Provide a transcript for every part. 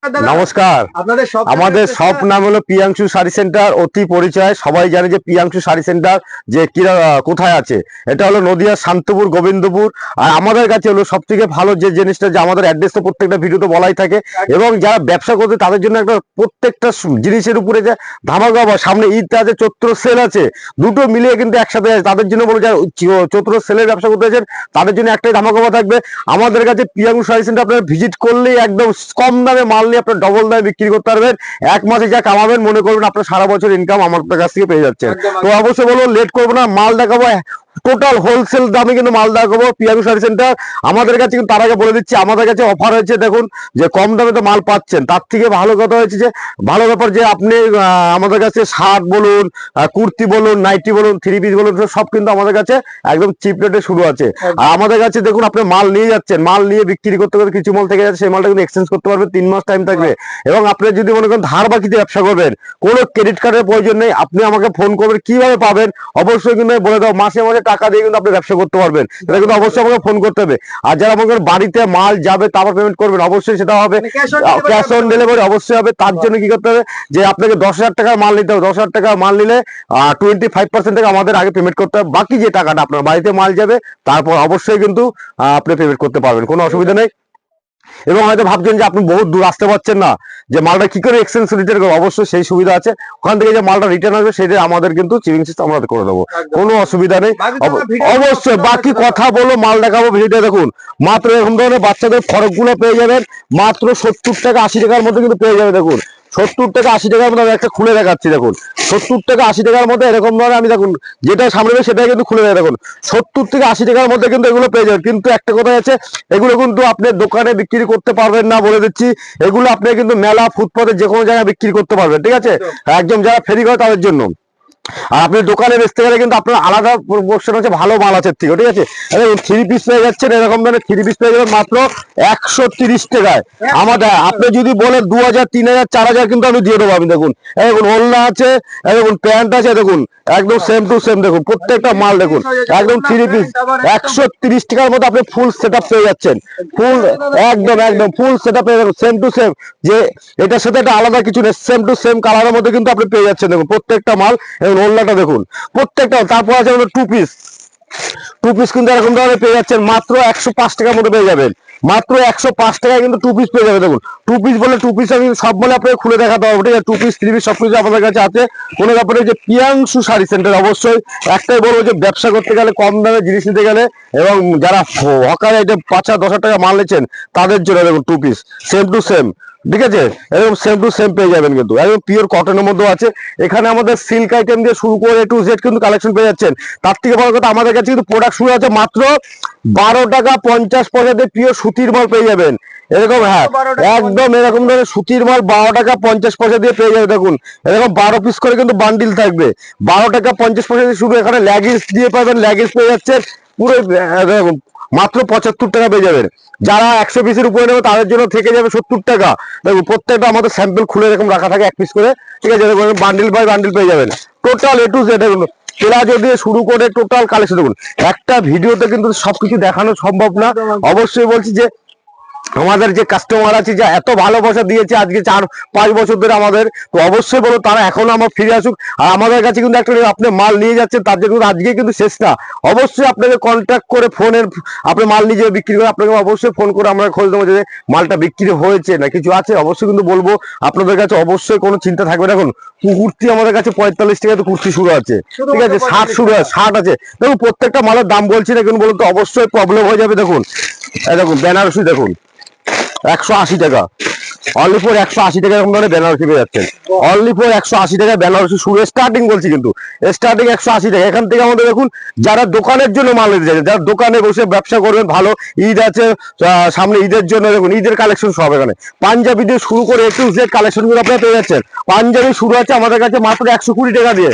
নমস্কার। আমাদের সব নাম হলো প্রিয়াংশু শাড়ি সেন্টার, অতি পরিচয়, সবাই জানে যে প্রিয়াংশু শাড়ি সেন্টার যে কোথায় আছে। এটা হলো নদিয়া শান্তপুর গোবিন্দপুর। আর আমাদের কাছে হলো সব থেকে ভালো যে জিনিসটা, যে আমাদের অ্যাড্রেস তো প্রত্যেকটা ভিডিওতে বলাই থাকে, এবং যারা ব্যবসা করছে তাদের জন্য একটা প্রত্যেকটা জিনিসের উপরে যে ধামাকা, সামনে ঈদ আছে, চৈত্র সেল আছে, দুটো মিলিয়ে কিন্তু একসাথে আছে। তাদের জন্য বলো যারা চৈত্র সেলের ব্যবসা করতে আছেন তাদের জন্য একটাই ধামাকা থাকবে। আমাদের কাছে প্রিয়াংশু শাড়ি সেন্টার আপনারা ভিজিট করলেই একদম কম দামে মাল নিয়ে আপনার ডবল দামে বিক্রি করতে পারবেন। এক মাসে যা কামাবেন মনে করবেন আপনার সারা বছর ইনকাম আমাদের কাছ থেকে পেয়ে যাচ্ছেন। তো অবশ্যই বলবো লেট করবো না, মাল দেখাবো টোটাল হোলসেল দামে কিন্তু মাল দেখাবো প্রিয়াংশু শাড়ি সেন্টার। আমাদের কাছে কিন্তু তার আগে বলে দিচ্ছি, আমাদের কাছে অফার হয়েছে, দেখুন যে কম দামে তো মাল পাচ্ছেন। তার থেকে ভালো কথা হয়েছে যে ভালো ব্যাপার যে আপনি আমাদের কাছে শার্ট বলুন, কুর্তি বলুন, নাইটি বলুন, থ্রি পিস বলুন, সব কিন্তু আমাদের কাছে একদম চিপ রেটে শুরু আছে। আর আমাদের কাছে দেখুন আপনি মাল নিয়ে যাচ্ছেন, মাল নিয়ে বিক্রি করতে করতে কিছু মাল থেকে যাচ্ছে, সেই মালটা কিন্তু এক্সচেঞ্জ করতে পারবেন, 3 মাস টাইম থাকবে। এবং আপনি যদি মনে করেন ধার বাকিতে ব্যবসা করবেন, কোনো ক্রেডিট কার্ডের প্রয়োজন নেই, আপনি আমাকে ফোন করবেন। কিভাবে পাবেন অবশ্যই কিন্তু বলে দাও, মাসে মাসে টাকা দিয়ে কিন্তু আপনি ব্যবসা করতে পারবেন। এটা কিন্তু অবশ্যই আমাকে ফোন করতে হবে। আর যারা মনে করেন বাড়িতে মাল যাবে তারপর পেমেন্ট করবেন, অবশ্যই সেটা হবে ক্যাশ অন ডেলিভারি, অবশ্যই হবে। তার জন্য কি করতে হবে যে আপনাকে 10,000 টাকার মাল নিতে হবে। 10,000 টাকার মাল নিলে 25% টাকা আমাদের আগে পেমেন্ট করতে হবে। বাকি যে টাকাটা আপনার বাড়িতে মাল যাবে তারপর অবশ্যই কিন্তু আপনি পেমেন্ট করতে পারবেন, কোনো অসুবিধা নেই। এবং হয়তো ভাবছেন যে আপনি বহুত দূর আসতে পারছেন না, যে মালটা কি করে এক্সচেঞ্জ রিটার্ন করবো, অবশ্যই সেই সুবিধা আছে। ওখান থেকে যে মালটা রিটার্ন আসবে সেটা আমাদের কিন্তু চিপিং সিস্টেম আমরা করে দেবো, কোনো অসুবিধা নেই। অবশ্যই বাকি কথা বলো, মাল দেখাবো, ভিডিওটা দেখুন। মাত্র এরকম ধরনের বাচ্চাদের ফরকগুলো পেয়ে যাবেন মাত্র 70 টাকা 80 টাকার মধ্যে কিন্তু পেয়ে যাবে। দেখুন 70 টাকা 80 টাকার মধ্যে আমি একটা খুলে দেখাচ্ছি। দেখুন 70 টাকা 80 টাকার মধ্যে এরকম ধরনের, আমি দেখুন যেটা সামনে সেটাই কিন্তু খুলে দেয়। দেখুন 70 থেকে 80 টাকার মধ্যে কিন্তু এগুলো পেয়ে যাবেন। কিন্তু একটা কথা আছে, এগুলো কিন্তু আপনি দোকানে বিক্রি করতে পারবেন না, বলে দিচ্ছি। এগুলো আপনি কিন্তু মেলা, ফুটপাতে যে কোনো জায়গায় বিক্রি করতে পারবেন, ঠিক আছে, একদম যারা ফেরি করে তাদের জন্য। আর আপনি দোকানে বেচতে গেলে কিন্তু আপনার আলাদা পোর্শন হচ্ছে ভালো মাল আছে, ঠিক আছে। থ্রি পিস পেয়ে যাচ্ছেন, এরকম ধরনের থ্রি পিস পেয়ে যাবেন মাত্র 130 টাকায়। আমাদের আপনি যদি বলে 2,000 3,000 4,000 কিন্তু আমি দিয়ে দেবো। আমি দেখুন দেখুন ওড়না আছে, দেখুন প্যান্ট আছে, দেখুন একদম সেম টু সেম। দেখুন প্রত্যেকটা মাল দেখুন একদম থ্রি পিস 130 টাকার মতো আপনি ফুল সেট আপ পেয়ে যাচ্ছেন। ফুল একদম একদম ফুল সেট আপ পেয়ে যাবেন, সেম টু সেম। যে এটার সাথে একটা আলাদা কিছু নেই, সেম টু সেম কালারের মধ্যে কিন্তু আপনি পেয়ে যাচ্ছেন। দেখুন প্রত্যেকটা মাল, ওড়নাটা দেখুন প্রত্যেকটা। তারপর আছে টু পিস, টু পিস কিন্তু এরকম ধরনের পেয়ে যাচ্ছেন মাত্র 105 টাকার মধ্যে পেয়ে যাবেন। মাত্র 105 টাকায় কিন্তু টু পিস পেয়ে যাবে। দেখুন টু পিস বলে, টু পিস আমি সব বলে আপনাকে খুলে দেখাতে হবে, ঠিক আছে। টু পিস থ্রি পিস সবকিছু আমাদের কাছে আছে, কোনো ব্যাপারে। যে প্রিয়াংশু শাড়ি সেন্টার, অবশ্যই একটাই বলবো যে ব্যবসা করতে গেলে, কম দামে জিনিস নিতে গেলে, এবং যারা হকারে 5,000 10,000 টাকা মাল নিচ্ছেন তাদের জন্য দেখুন two piece same to same, ঠিক আছে, একদম সেম টু সেম পেয়ে যাবেন। কিন্তু একদম পিওর কটনের মধ্যে আছে। এখানে আমাদের সিল্ক আইটেম দিয়ে শুরু করে টু জেড কিন্তু কালেকশন পেয়ে যাচ্ছেন। তার থেকে বড় কথা, আমাদের কাছে কিন্তু প্রোডাক্ট শুরু আছে মাত্র 12 টাকা 50 পয়সা দিয়ে পিওর সুতির মাল পেয়ে যাবেন। এরকম, হ্যাঁ একদম এরকম ধরনের সুতির মাল 12 টাকা 50 পয়সা দিয়ে পেয়ে যাবে। দেখুন এরকম 12 পিস করে কিন্তু বান্ডিল থাকবে, 12 টাকা 50 পয়সা দিয়ে শুরু। এখানে ল্যাগিস দিয়ে পাবেন, ল্যাগিস পেয়ে যাচ্ছে পুরো দেখুন মাত্র 75 টাকা পেয়ে যাবেন। যারা 100 পিসের উপরে নেবে তাদের জন্য থেকে যাবে 70 টাকা। দেখুন প্রত্যেকটা আমাদের স্যাম্পল খুলে এরকম রাখা থাকে 1 পিস করে, ঠিক আছে। বান্ডিল বাই বান্ডিল পেয়ে যাবেন, total A to Z. Palazzo দিয়ে শুরু করে টোটাল কালেকশন। দেখুন একটা ভিডিওতে কিন্তু সবকিছু দেখানো সম্ভব না। অবশ্যই বলছি যে আমাদের যে কাস্টমার আছে, যা এত ভালোবাসা দিয়েছে আজকে 4-5 বছর ধরে আমাদের, তো অবশ্যই বলো তারা এখনো আমার ফিরে আসুক। আর আমাদের কাছে কিন্তু একটা আপনি মাল নিয়ে যাচ্ছেন, তার জন্য আজকে কিন্তু শেষ না। অবশ্যই আপনাকে কন্ট্যাক্ট করে ফোনের, আপনি মাল নিয়ে যাবে বিক্রি করে, আপনাকে অবশ্যই ফোন করে আমরা খোঁজ দেবো যে মালটা বিক্রি হয়েছে না কিছু আছে, অবশ্যই কিন্তু বলবো। আপনাদের কাছে অবশ্যই কোনো চিন্তা থাকবে না। এখন কুর্তি আমাদের কাছে 45 টাকা তো কুর্তি শুরু আছে, ঠিক আছে, 60 শুরু আছে, 60 আছে। দেখুন প্রত্যেকটা মালের দাম বলছি না, কিন্তু বলুন তো অবশ্যই প্রবলেম হয়ে যাবে। দেখুন দেখুন বেনারসি দেখুন 180 টাকা, অনলি ফর 180 টাকা এরকম ধরনের বেনারসি পেয়ে যাচ্ছেন। অনলি ফর 180 টাকা বেনারসি শুরু, স্টার্টিং বলছি, কিন্তু স্টার্টিং 180 টাকা। এখান থেকে আমাদের দেখুন যারা দোকানের জন্য মাল নিতে যাচ্ছে, যারা দোকানে বসে ব্যবসা করবেন, ভালো ঈদ আছে সামনে, ঈদের জন্য দেখুন ঈদের কালেকশন সব এখানে। পাঞ্জাবি দিয়ে শুরু করে এ টু জেড কালেকশন গুলো আপনারা পেয়ে যাচ্ছেন। পাঞ্জাবি শুরু আছে আমাদের কাছে মাত্র 120 টাকা দিয়ে,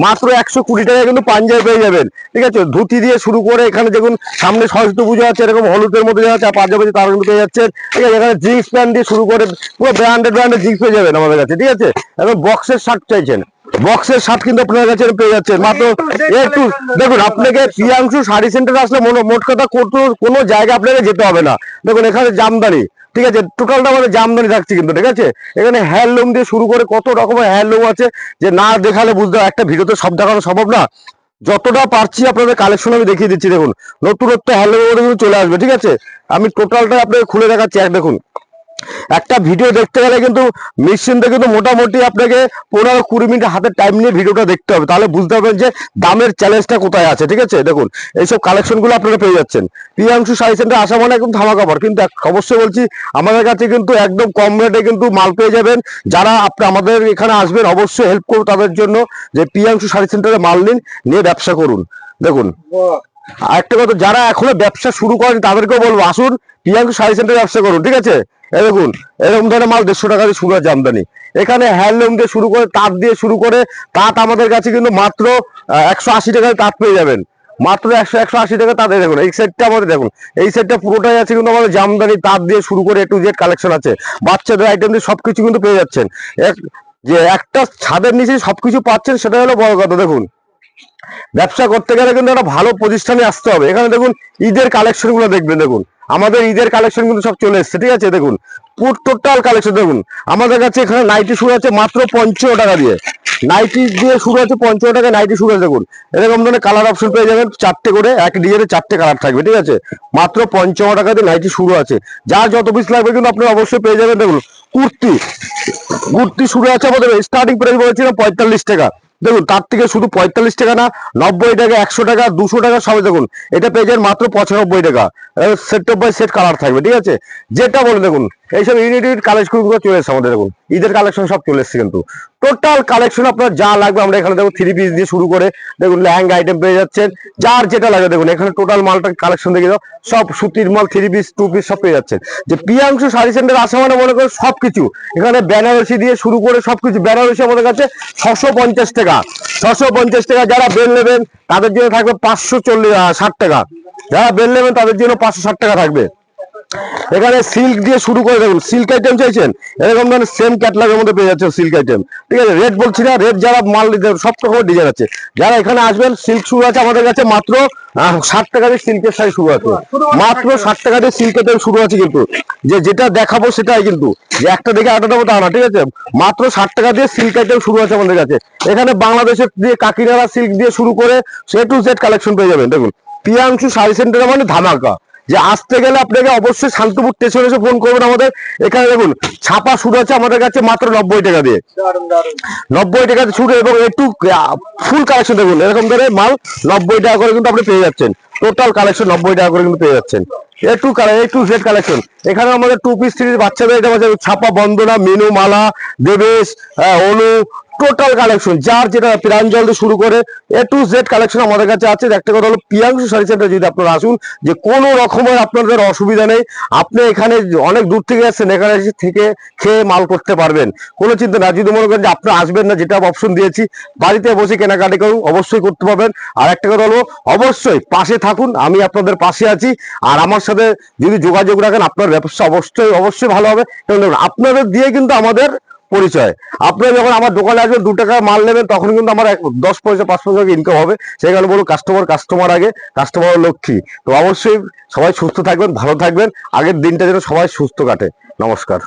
মাত্র 120 টাকায় কিন্তু পাঞ্জাবি পেয়ে যাবেন, ঠিক আছে। ধুতি দিয়ে শুরু করে এখানে দেখুন সামনে সরস্বতী পুজো আছে, এরকম হলুদের মধ্যে যাচ্ছে পাঞ্জাবি তারা কিন্তু পেয়ে যাচ্ছেন, ঠিক আছে। এখানে জিন্স প্যান্ট দিয়ে শুরু করে পুরো ব্র্যান্ডেড জিন্স পেয়ে যাবেন আমাদের কাছে, ঠিক আছে। এখন বক্সের শার্ট চাইছেন, বক্সের শার্ট কিন্তু আপনার কাছে পেয়ে যাচ্ছেন মাত্র একটু। দেখুন আপনাকে প্রিয়াংশু শাড়ি সেন্টার আসলে মোট কথা কোনো জায়গা আপনাকে যেতে হবে না। দেখুন এখানে জামদানি ঠিক আছে, টোটালটা আমাদের জামদানি থাকছে কিন্তু, ঠিক আছে। এখানে হ্যান্ডলুম দিয়ে শুরু করে কত রকমের হ্যান্ডলুম আছে যে না দেখালে বুঝতে, একটা ভিডিওতে সব দেখানো সম্ভব না। যতটা পারছি আপনাদের কালেকশন আমি দেখিয়ে দিচ্ছি। দেখুন নতুনত্ব হ্যান্ডলুম চলে আসবে, ঠিক আছে। আমি টোটালটা আপনাকে খুলে দেখাচ্ছি। দেখুন একটা ভিডিও দেখতে গেলে কিন্তু নিশ্চিন্তে কিন্তু মোটামুটি আপনাকে 15-20 মিনিট হাতে টাইম নিয়ে ভিডিওটা দেখতে হবে, তাহলে বুঝতে পারবেন যে দামের চ্যালেঞ্জটা কোথায় আছে, ঠিক আছে। দেখুন এইসব কালেকশন গুলো আপনারা পেয়ে যাচ্ছেন। প্রিয়াংশু শাড়ি সেন্টার আসা মানে একদম ধামাকা অফার, কিন্তু অবশ্যই বলছি আমাদের কাছে কিন্তু একদম কম রেটে কিন্তু মাল পেয়ে যাবেন। যারা আপনি আমাদের এখানে আসবেন অবশ্যই হেল্প করুন তাদের জন্য, যে প্রিয়াংশু শাড়ি সেন্টারে মাল নিয়ে ব্যবসা করুন। দেখুন আরেকটা কথা, যারা এখনো ব্যবসা শুরু করেন তাদেরকেও বলবো আসুন প্রিয়াংশু শাড়ি সেন্টারে ব্যবসা করুন, ঠিক আছে। এই দেখুন এরকম ধরনের মাল 150 টাকা দিয়ে শুরু আছে আমদানি। এখানে হ্যান্ডলুম দিয়ে শুরু করে তাঁত দিয়ে শুরু করে, তাঁত আমাদের কাছে কিন্তু মাত্র 180 টাকায় তাঁত পেয়ে যাবেন, মাত্র 180 টাকা তাঁত। দেখুন এই সেটটা আমাদের, দেখুন এই সেটটা পুরোটাই আছে কিন্তু আমাদের জামদানি তাঁত দিয়ে শুরু করে A to Z কালেকশন আছে। বাচ্চাদের আইটেম দিয়ে সবকিছু কিন্তু পেয়ে যাচ্ছেন। যে একটা ছাদের নিচে সবকিছু পাচ্ছেন সেটা হলো বড় কথা। দেখুন ব্যবসা করতে গেলে কিন্তু একটা ভালো প্রতিষ্ঠানে আসতে হবে। এখানে দেখুন ঈদের কালেকশন গুলো দেখবেন, দেখুন আমাদের ঈদের কালেকশন কিন্তু সব চলে এসছে, ঠিক আছে। দেখুন পুরো টোটাল কালেকশন দেখুন আমাদের কাছে এখানে নাইটি শুরু আছে মাত্র 55 টাকা দিয়ে, নাইটি দিয়ে শুরু আছে 55 টাকা নাইটি শুরু আছে। দেখুন এরকম ধরনের কালার অপশন পেয়ে যাবেন, 4টে করে, এক ডিজাইনে 4টে কালার থাকবে, ঠিক আছে। মাত্র 55 টাকা দিয়ে নাইটি শুরু আছে, যার যত পিস লাগবে কিন্তু আপনি অবশ্যই পেয়ে যাবেন। দেখুন কুর্তি শুরু আছে আমাদের, স্টার্টিং প্রাইস বলেছিলাম 45 টাকা। দেখুন তার থেকে শুধু 45 টাকা না, 90 টাকা, 100 টাকা, 200 টাকা সবাই দেখুন এটা পেয়ে যাবেন মাত্র 95 টাকা। সেট বাই সেট কালার থাকবে, ঠিক আছে। যেটা বলে দেখুন এইসব ইউনিট কালেকশন চলে এসছে আমাদের। দেখুন ঈদের কালেকশন সব চলে এসছে কিন্তু টোটাল কালেকশন আপনার যা লাগবে আমরা এখানে দেখুন 3 পিস দিয়ে শুরু করে দেখুন লেহেঙ্গা আইটেম পেয়ে যাচ্ছেন, যার যেটা লাগে। দেখুন এখানে টোটাল মালটা কালেকশন দেখে দাও, সব সুতির মাল 3 পিস 2 পিস সব পেয়ে যাচ্ছেন। যে প্রিয়াংশু শাড়ি সেন্টার আসা মানে মনে করেন সবকিছু এখানে বেনারসি দিয়ে শুরু করে সবকিছু। বেনারসি আমাদের কাছে 650 টাকা, 650 টাকা। যারা বেল নেবেন তাদের জন্য থাকবে 560 টাকা, যারা বেল নেবেন তাদের জন্য 560 টাকা থাকবে। এখানে সিল্ক দিয়ে শুরু করে, দেখুন সিল্ক আইটেম চাইছেন এরকম ধরনের সেম ক্যাটলগের মধ্যে পেয়ে যাচ্ছে সিল্ক আইটেম, ঠিক আছে। রেট বলছি না, রেট যারা মাল নিতে সব রকমের ডিজাইন আছে। যারা এখানে আসবেন সিল্ক শুরু আছে আমাদের কাছে মাত্র 60 টাকা দিয়ে সিল্কের শাড়ি শুরু আছে, মাত্র 60 টাকা দিয়ে সিল্কের শুরু আছে। কিন্তু যেটা দেখাবো সেটাই কিন্তু, যে একটা দেখে আরেকটা দেবো তা না, ঠিক আছে। মাত্র 60 টাকা দিয়ে সিল্ক আইটেম শুরু আছে আমাদের কাছে। এখানে বাংলাদেশের দিয়ে কাকিনাড়া সিল্ক দিয়ে শুরু করে A to Z কালেকশন পেয়ে যাবেন। দেখুন প্রিয়াংশু শাড়ি সেন্টারে মানে ধামাকা। যে আসতে গেলে আপনাকে অবশ্যই শান্তপুর স্টেশনে এসে ফোন করবেন আমাদের। এখানে দেখুন ছাপা শুরু আছে আমাদের কাছে মাত্র 90 টাকা দিয়ে, 90 টাকা শুরু, এবং একটু ফুল কালেকশন দেখুন এরকম ধরে মাল 90 টাকা করে কিন্তু আপনি পেয়ে যাচ্ছেন। টোটাল কালেকশন 90 টাকা করে কিন্তু পেয়ে যাচ্ছেন। A to Z collection. এখানে আমাদের 2 পিস 3 বাচ্চাদের এটা আছে, ছাপা, বন্দনা, মিনু, মালা, দেবেশ, অনু, টোটাল কালেকশন যার যেটা প্রাঞ্জল দিয়ে শুরু করে A to Z কালেকশন আমাদের কাছে আছে। একটা কথা হলো প্রিয়াংশু শাড়ি সেন্টার যদি আপনারা আসুন, যে কোনো রকমের আপনাদের অসুবিধা নেই। আপনি এখানে অনেক দূর থেকে আসছেন, এখানে এসে থেকে খেয়ে মাল করতে পারবেন, কোনো চিন্তা না। যদি মনে করেন যে আপনি আসবেন না, যেটা অপশন দিয়েছি বাড়িতে বসে কেনাকাটি করুন, অবশ্যই করতে পারবেন। আর একটা কথা হলো অবশ্যই পাশে থাকুন, আমি আপনাদের পাশে আছি। আর আমার সাথে যদি যোগাযোগ রাখেন আপনার ব্যবসা অবশ্যই অবশ্যই ভালো হবে। কারণ দেখুন আপনাদের দিয়ে কিন্তু আমাদের পরিচয়। আপনারা যখন আমার দোকানে আসবেন 2 টাকা মাল নেবেন তখন কিন্তু আমার 10 পয়সা 5 পয়সা ইনকাম হবে। সেই কারণে বলবো কাস্টমার আগে, কাস্টমার লক্ষ্মী। তো অবশ্যই সবাই সুস্থ থাকবেন, ভালো থাকবেন, আগের দিনটা যেন সবাই সুস্থ কাটে। নমস্কার।